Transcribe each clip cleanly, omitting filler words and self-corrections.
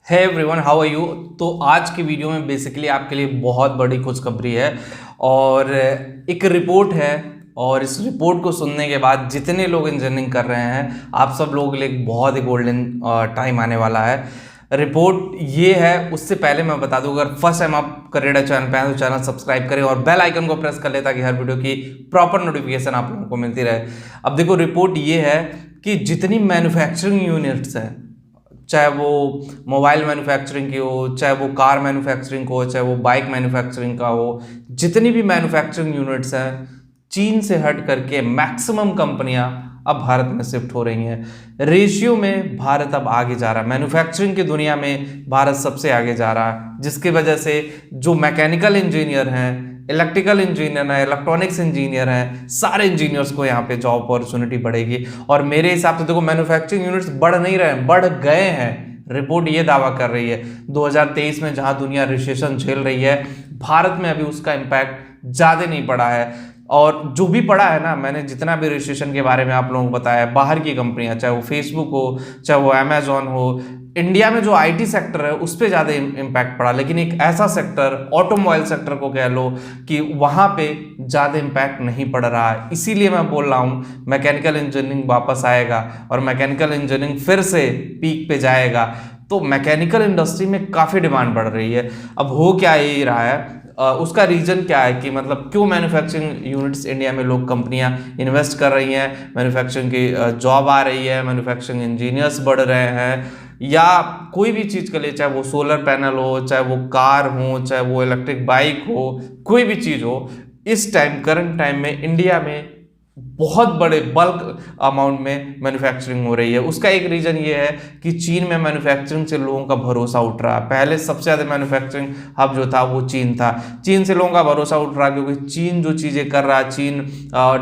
है everyone, how are you. तो आज की वीडियो में बेसिकली आपके लिए बहुत बड़ी खुशखबरी है और एक रिपोर्ट है। और इस रिपोर्ट को सुनने के बाद जितने लोग इंजीनियरिंग कर रहे हैं, आप सब लोगों के लिए एक बहुत ही गोल्डन टाइम आने वाला है। रिपोर्ट ये है। उससे पहले मैं बता दूं, अगर फर्स्ट टाइम आप करेडा चैनल पे हैं तो चैनल सब्सक्राइब करें और बेल आइकन को प्रेस कर ले ताकि हर वीडियो की प्रॉपर नोटिफिकेशन आप लोगों को मिलती रहे। अब देखो, रिपोर्ट ये है कि जितनी मैन्युफैक्चरिंग यूनिट्स हैं, चाहे वो मोबाइल मैन्युफैक्चरिंग की हो, चाहे वो कार मैन्युफैक्चरिंग हो, चाहे वो बाइक मैन्युफैक्चरिंग का हो, जितनी भी मैन्युफैक्चरिंग यूनिट्स हैं, चीन से हट करके मैक्सिमम कंपनियां अब भारत में शिफ्ट हो रही हैं। रेशियो में भारत अब आगे जा रहा है, मैन्युफैक्चरिंग की दुनिया में भारत सबसे आगे जा रहा है, जिसकी वजह से जो मैकेनिकल इंजीनियर हैं, इलेक्ट्रिकल इंजीनियर है, इलेक्ट्रॉनिक्स इंजीनियर हैं, सारे इंजीनियर्स को यहाँ पे जॉब अपॉर्चुनिटी बढ़ेगी। और मेरे हिसाब से देखो, मैन्युफैक्चरिंग यूनिट्स बढ़ नहीं रहे हैं, बढ़ गए हैं। रिपोर्ट ये दावा कर रही है 2023 में जहां दुनिया रिसेशन झेल रही है, भारत में अभी उसका इम्पैक्ट ज्यादा नहीं पड़ा है। और जो भी पड़ा है ना, मैंने जितना भी रिसेशन के बारे में आप लोगों को बताया, बाहर की कंपनियां, चाहे वो फेसबुक हो, चाहे वो अमेजॉन हो, इंडिया में जो आईटी सेक्टर है उस पर ज़्यादा इम्पैक्ट पड़ा। लेकिन एक ऐसा सेक्टर, ऑटोमोबाइल सेक्टर को कह लो, कि वहाँ पे ज़्यादा इम्पैक्ट नहीं पड़ रहा है। इसीलिए मैं बोल रहा हूँ मैकेनिकल इंजीनियरिंग वापस आएगा और मैकेनिकल इंजीनियरिंग फिर से पीक पे जाएगा। तो मैकेनिकल इंडस्ट्री में काफ़ी डिमांड बढ़ रही है। अब हो क्या ही रहा है, उसका रीजन क्या है कि मतलब क्यों मैन्युफैक्चरिंग यूनिट्स इंडिया में लोग, कंपनियां इन्वेस्ट कर रही हैं, मैन्युफैक्चरिंग की जॉब आ रही है, मैन्युफैक्चरिंग इंजीनियर्स बढ़ रहे हैं, या कोई भी चीज़ के लिए, चाहे वो सोलर पैनल हो, चाहे वो कार हो, चाहे वो इलेक्ट्रिक बाइक हो, कोई भी चीज़ हो, इस टाइम करंट टाइम में इंडिया में बहुत बड़े बल्क अमाउंट में मैन्युफैक्चरिंग हो रही है। उसका एक रीज़न ये है कि चीन में मैन्युफैक्चरिंग से लोगों का भरोसा उठ रहा है। पहले सबसे ज़्यादा मैन्युफैक्चरिंग हब जो था वो चीन था, चीन से लोगों का भरोसा उठ रहा है क्योंकि चीन जो चीज़ें कर रहा है, चीन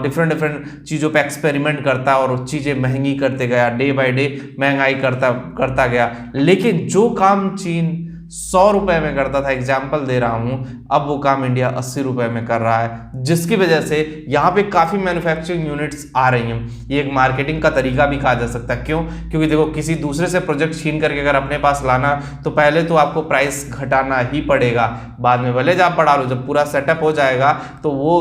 डिफरेंट चीज़ों पे एक्सपेरिमेंट करता है और चीज़ें महंगी करते गया, डे बाय डे महंगाई करता गया। लेकिन जो काम चीन 100 रुपए में करता था, एग्जाम्पल दे रहा हूं, अब वो काम इंडिया 80 रुपए में कर रहा है, जिसकी वजह से यहाँ पे काफी मैन्युफैक्चरिंग यूनिट्स आ रही हैं। ये एक मार्केटिंग का तरीका भी कहा जा सकता है। क्यों? क्योंकि देखो, किसी दूसरे से प्रोजेक्ट छीन करके अगर अपने पास लाना, तो पहले तो आपको प्राइस घटाना ही पड़ेगा। बाद में भले आप बढ़ा लो, जब पूरा सेटअप हो जाएगा तो वो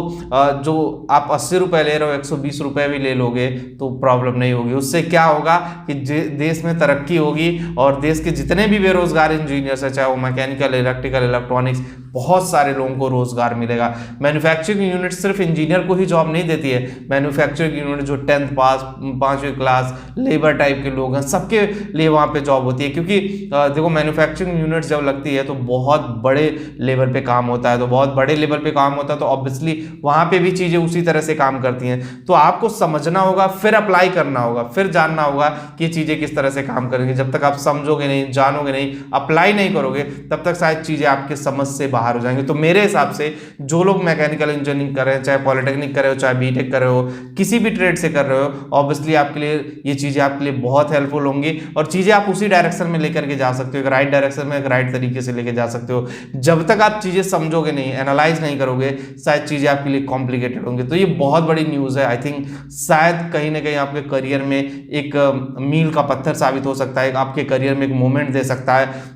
जो आप 80 रुपए ले रहे हो, 120 रुपए भी ले लोगे तो प्रॉब्लम नहीं होगी। उससे क्या होगा कि देश में तरक्की होगी और देश के जितने भी बेरोजगार इंजीनियर्स, चाहे वो मैकेनिकल, इलेक्ट्रिकल, इलेक्ट्रॉनिक्स, बहुत सारे लोगों को रोजगार मिलेगा। मैन्युफैक्चरिंग यूनिट सिर्फ इंजीनियर को ही जॉब नहीं देती है। मैन्युफैक्चरिंग यूनिट जो 10th पास, 5वीं क्लास, लेबर टाइप के लोग हैं, सबके लिए वहाँ पे जॉब होती है। क्योंकि देखो, मैन्युफैक्चरिंग यूनिट जब लगती है तो बहुत बड़े लेवल पे काम होता है, तो बहुत बड़े लेवल पे काम होता है, तो ऑब्वियसली वहाँ पे भी चीज़ें उसी तरह से काम करती हैं। तो आपको समझना होगा, फिर अप्लाई करना होगा, फिर जानना होगा कि चीज़ें किस तरह से काम करेंगी। जब तक आप समझोगे नहीं, जानोगे नहीं, अप्लाई नहीं करोगे, तब तक शायद चीज़ें आपके समझ से बाहर हो जाएंगी। तो मेरे हिसाब से जो लोग मैकेनिकल इंजीनियरिंग कर रहे हैं, चाहे पॉलिटेक्निक कर रहे हो, चाहे बीटेक कर रहे हो, किसी भी ट्रेड से कर रहे हो, ऑब्वियसली आपके लिए ये चीज़ें आपके लिए बहुत हेल्पफुल होंगी और चीज़ें आप उसी डायरेक्शन में लेकर के जा सकते हो, एक राइट डायरेक्शन में, एक राइट तरीके से लेकर जा सकते हो। जब तक आप चीज़ें समझोगे नहीं, एनालाइज नहीं करोगे, शायद चीज़ें आपके लिए कॉम्प्लिकेटेड होंगी। तो ये बहुत बड़ी न्यूज़ है। आई थिंक शायद कहीं ना कहीं आपके करियर में एक मील का पत्थर साबित हो सकता है, आपके करियर में एक मोमेंट दे सकता है।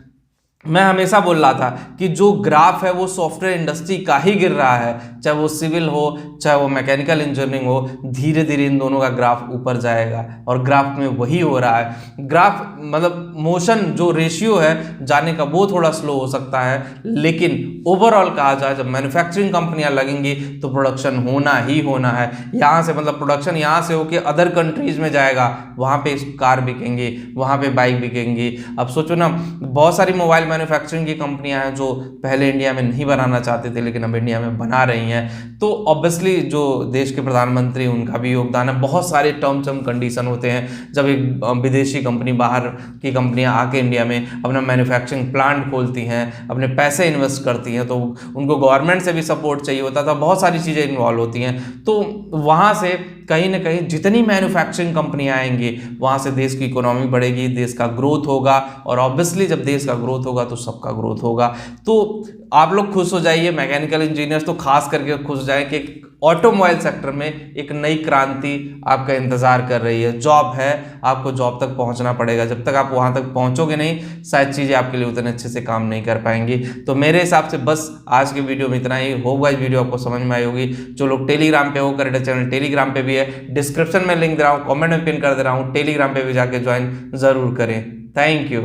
मैं हमेशा बोल रहा था कि जो ग्राफ है वो सॉफ्टवेयर इंडस्ट्री का ही गिर रहा है, चाहे वो सिविल हो, चाहे वो मैकेनिकल इंजीनियरिंग हो, धीरे धीरे इन दोनों का ग्राफ ऊपर जाएगा और ग्राफ में वही हो रहा है। ग्राफ मतलब मोशन, जो रेशियो है जाने का, वो थोड़ा स्लो हो सकता है, लेकिन ओवरऑल कहा जाए, जब मैन्युफैक्चरिंग कंपनियां लगेंगी तो प्रोडक्शन होना ही होना है। यहाँ से मतलब प्रोडक्शन यहाँ से होकर अदर कंट्रीज में जाएगा, वहाँ पे कार बिकेंगे, वहाँ पे बाइक बिकेंगी। अब सोचो ना, बहुत सारी मोबाइल मैन्युफैक्चरिंग की कंपनियां हैं जो पहले इंडिया में नहीं बनाना चाहते थे, लेकिन अब इंडिया में बना रही हैं। तो ऑब्वियसली जो देश के प्रधानमंत्री, उनका भी योगदान है। बहुत सारे टर्म्स एंड कंडीशन होते हैं जब एक विदेशी कंपनी, बाहर की कंपनियां आके इंडिया में अपना मैन्युफैक्चरिंग प्लांट खोलती हैं, अपने पैसे इन्वेस्ट करती हैं, तो उनको गवर्नमेंट से भी सपोर्ट चाहिए होता था, बहुत सारी चीज़ें इन्वॉल्व होती हैं। तो वहाँ से कहीं ना कहीं जितनी मैन्युफैक्चरिंग कंपनियां आएंगी, वहाँ से देश की इकोनॉमी बढ़ेगी, देश का ग्रोथ होगा, और ऑब्वियसली जब देश का ग्रोथ होगा तो सबका ग्रोथ होगा। तो आप लोग खुश हो जाइए, मैकेनिकल इंजीनियर्स तो खास करके खुश हो जाए कि ऑटोमोबाइल सेक्टर में एक नई क्रांति आपका इंतजार कर रही है। जॉब है, आपको जॉब तक पहुंचना पड़ेगा। जब तक आप वहां तक पहुंचोगे नहीं, शायद चीजें आपके लिए उतने अच्छे से काम नहीं कर पाएंगी। तो मेरे हिसाब से बस आज के वीडियो में इतना ही होगा। इस वीडियो आपको समझ में आई होगी। जो लोग टेलीग्राम पे हो, करेक्ट चैनल टेलीग्राम पे भी है, डिस्क्रिप्शन में लिंक दे रहा हूँ, कॉमेंट में पिन कर दे रहा हूँ, टेलीग्राम पे भी जाके ज्वाइन जरूर करें। Thank you.